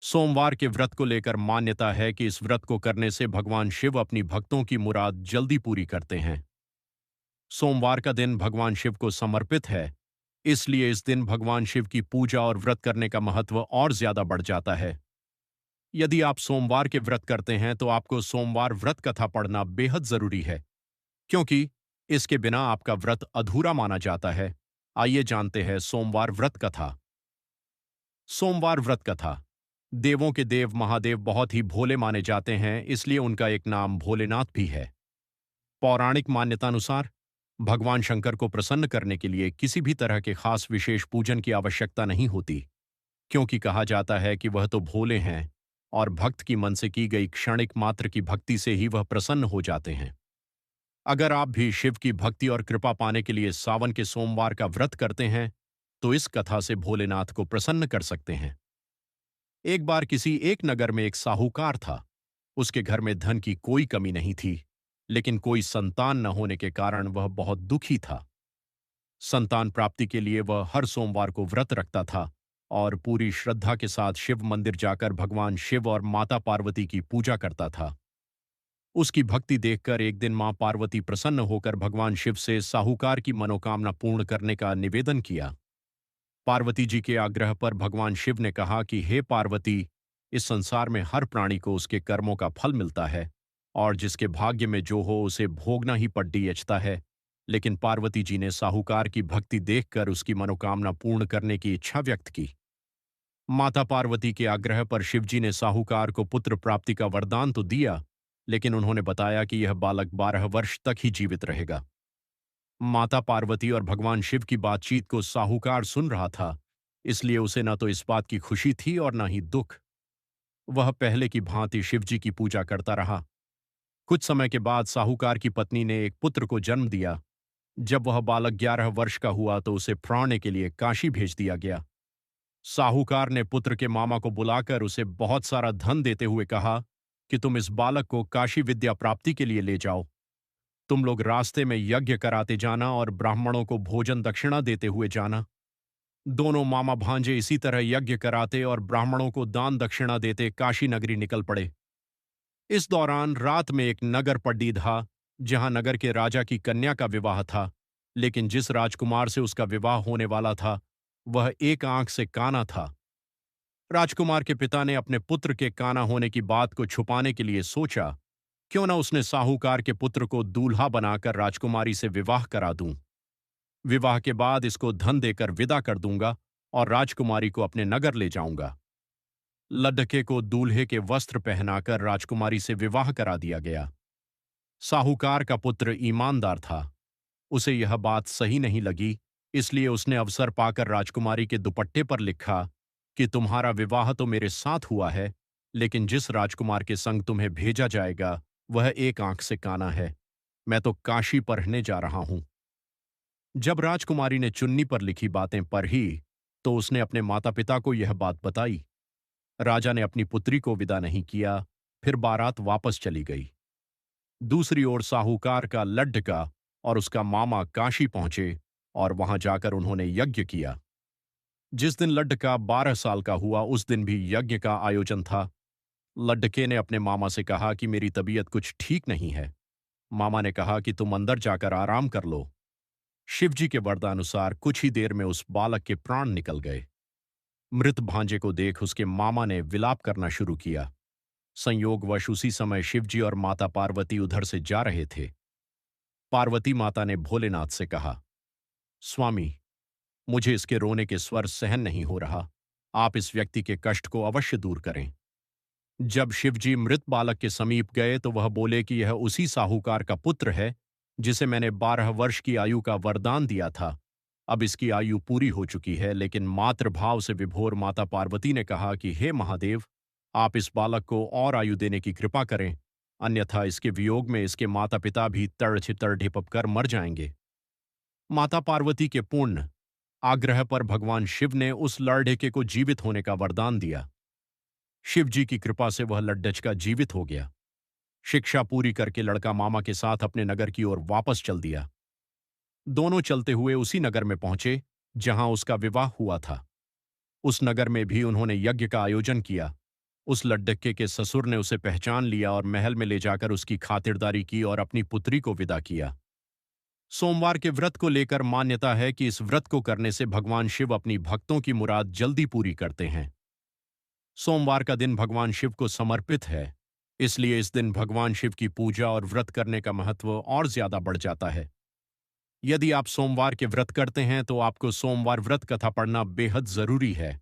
सोमवार के व्रत को लेकर मान्यता है कि इस व्रत को करने से भगवान शिव अपनी भक्तों की मुराद जल्दी पूरी करते हैं। सोमवार का दिन भगवान शिव को समर्पित है, इसलिए इस दिन भगवान शिव की पूजा और व्रत करने का महत्व और ज्यादा बढ़ जाता है। यदि आप सोमवार के व्रत करते हैं तो आपको सोमवार व्रत कथा पढ़ना बेहद जरूरी है, क्योंकि इसके बिना आपका व्रत अधूरा माना जाता है। आइए जानते हैं सोमवार व्रत कथा। सोमवार व्रत कथा। देवों के देव महादेव बहुत ही भोले माने जाते हैं, इसलिए उनका एक नाम भोलेनाथ भी है। पौराणिक मान्यतानुसार भगवान शंकर को प्रसन्न करने के लिए किसी भी तरह के खास विशेष पूजन की आवश्यकता नहीं होती, क्योंकि कहा जाता है कि वह तो भोले हैं और भक्त की मन से की गई क्षणिक मात्र की भक्ति से ही वह प्रसन्न हो जाते हैं। अगर आप भी शिव की भक्ति और कृपा पाने के लिए सावन के सोमवार का व्रत करते हैं, तो इस कथा से भोलेनाथ को प्रसन्न कर सकते हैं। एक बार किसी एक नगर में एक साहूकार था। उसके घर में धन की कोई कमी नहीं थी, लेकिन कोई संतान न होने के कारण वह बहुत दुखी था। संतान प्राप्ति के लिए वह हर सोमवार को व्रत रखता था और पूरी श्रद्धा के साथ शिव मंदिर जाकर भगवान शिव और माता पार्वती की पूजा करता था। उसकी भक्ति देखकर एक दिन मां पार्वती प्रसन्न होकर भगवान शिव से साहूकार की मनोकामना पूर्ण करने का निवेदन किया। पार्वती जी के आग्रह पर भगवान शिव ने कहा कि हे पार्वती, इस संसार में हर प्राणी को उसके कर्मों का फल मिलता है और जिसके भाग्य में जो हो उसे भोगना ही पड्डीयचता है। लेकिन पार्वती जी ने साहूकार की भक्ति देखकर उसकी मनोकामना पूर्ण करने की इच्छा व्यक्त की। माता पार्वती के आग्रह पर शिवजी ने साहूकार को पुत्र प्राप्ति का वरदान तो दिया, लेकिन उन्होंने बताया कि यह बालक 12 वर्ष तक ही जीवित रहेगा। माता पार्वती और भगवान शिव की बातचीत को साहूकार सुन रहा था, इसलिए उसे न तो इस बात की खुशी थी और न ही दुख। वह पहले की भांति शिवजी की पूजा करता रहा। कुछ समय के बाद साहूकार की पत्नी ने एक पुत्र को जन्म दिया। जब वह बालक 11 वर्ष का हुआ तो उसे पढ़ाने के लिए काशी भेज दिया गया। साहूकार ने पुत्र के मामा को बुलाकर उसे बहुत सारा धन देते हुए कहा कि तुम इस बालक को काशी विद्या प्राप्ति के लिए ले जाओ। तुम लोग रास्ते में यज्ञ कराते जाना और ब्राह्मणों को भोजन दक्षिणा देते हुए जाना। दोनों मामा भांजे इसी तरह यज्ञ कराते और ब्राह्मणों को दान दक्षिणा देते काशी नगरी निकल पड़े। इस दौरान रात में एक नगर पड्डी था, जहां नगर के राजा की कन्या का विवाह था, लेकिन जिस राजकुमार से उसका विवाह होने वाला था वह एक आंख से काना था। राजकुमार के पिता ने अपने पुत्र के काना होने की बात को छुपाने के लिए सोचा, क्यों न उसने साहूकार के पुत्र को दूल्हा बनाकर राजकुमारी से विवाह करा दूं। विवाह के बाद इसको धन देकर विदा कर दूंगा और राजकुमारी को अपने नगर ले जाऊंगा। लड्ढके को दूल्हे के वस्त्र पहनाकर राजकुमारी से विवाह करा दिया गया। साहूकार का पुत्र ईमानदार था। उसे यह बात सही नहीं लगी, इसलिए उसने अवसर पाकर राजकुमारी के दुपट्टे पर लिखा कि तुम्हारा विवाह तो मेरे साथ हुआ है, लेकिन जिस राजकुमार के संग तुम्हें भेजा जाएगा वह एक आंख से काना है। मैं तो काशी पर रहने जा रहा हूं। जब राजकुमारी ने चुन्नी पर लिखी बातें पढ़ी, तो उसने अपने माता पिता को यह बात बताई। राजा ने अपनी पुत्री को विदा नहीं किया, फिर बारात वापस चली गई। दूसरी ओर साहूकार का लड्ढका और उसका मामा काशी पहुंचे और वहां जाकर उन्होंने यज्ञ किया। जिस दिन लड्ढका 12 साल का हुआ उस दिन भी यज्ञ का आयोजन था। लड्ढके ने अपने मामा से कहा कि मेरी तबीयत कुछ ठीक नहीं है। मामा ने कहा कि तुम अंदर जाकर आराम कर लो। शिवजी के वरदानुसार कुछ ही देर में उस बालक के प्राण निकल गए। मृत भांजे को देख उसके मामा ने विलाप करना शुरू किया। संयोगवश उसी समय शिवजी और माता पार्वती उधर से जा रहे थे। पार्वती माता ने भोलेनाथ से कहा, स्वामी, मुझे इसके रोने के स्वर सहन नहीं हो रहा। आप इस व्यक्ति के कष्ट को अवश्य दूर करें। जब शिवजी मृत बालक के समीप गए तो वह बोले कि यह उसी साहूकार का पुत्र है जिसे मैंने 12 वर्ष की आयु का वरदान दिया था। अब इसकी आयु पूरी हो चुकी है, लेकिन मातृभाव से विभोर माता पार्वती ने कहा कि हे महादेव, आप इस बालक को और आयु देने की कृपा करें, अन्यथा इसके वियोग में इसके माता पिता भी तड़ छितर ढिपक कर मर जाएंगे। माता पार्वती के पूर्ण आग्रह पर भगवान शिव ने उस लड़ढेके को जीवित होने का वरदान दिया। शिव जी की कृपा से वह लड्ढच जीवित हो गया। शिक्षा पूरी करके लड़का मामा के साथ अपने नगर की ओर वापस चल दिया। दोनों चलते हुए उसी नगर में पहुंचे जहां उसका विवाह हुआ था। उस नगर में भी उन्होंने यज्ञ का आयोजन किया। उस लड्डक्के के ससुर ने उसे पहचान लिया और महल में ले जाकर उसकी खातिरदारी की और अपनी पुत्री को विदा किया। सोमवार के व्रत को लेकर मान्यता है कि इस व्रत को करने से भगवान शिव अपनी भक्तों की मुराद जल्दी पूरी करते हैं। सोमवार का दिन भगवान शिव को समर्पित है, इसलिए इस दिन भगवान शिव की पूजा और व्रत करने का महत्व और ज्यादा बढ़ जाता है। यदि आप सोमवार के व्रत करते हैं तो आपको सोमवार व्रत कथा पढ़ना बेहद जरूरी है।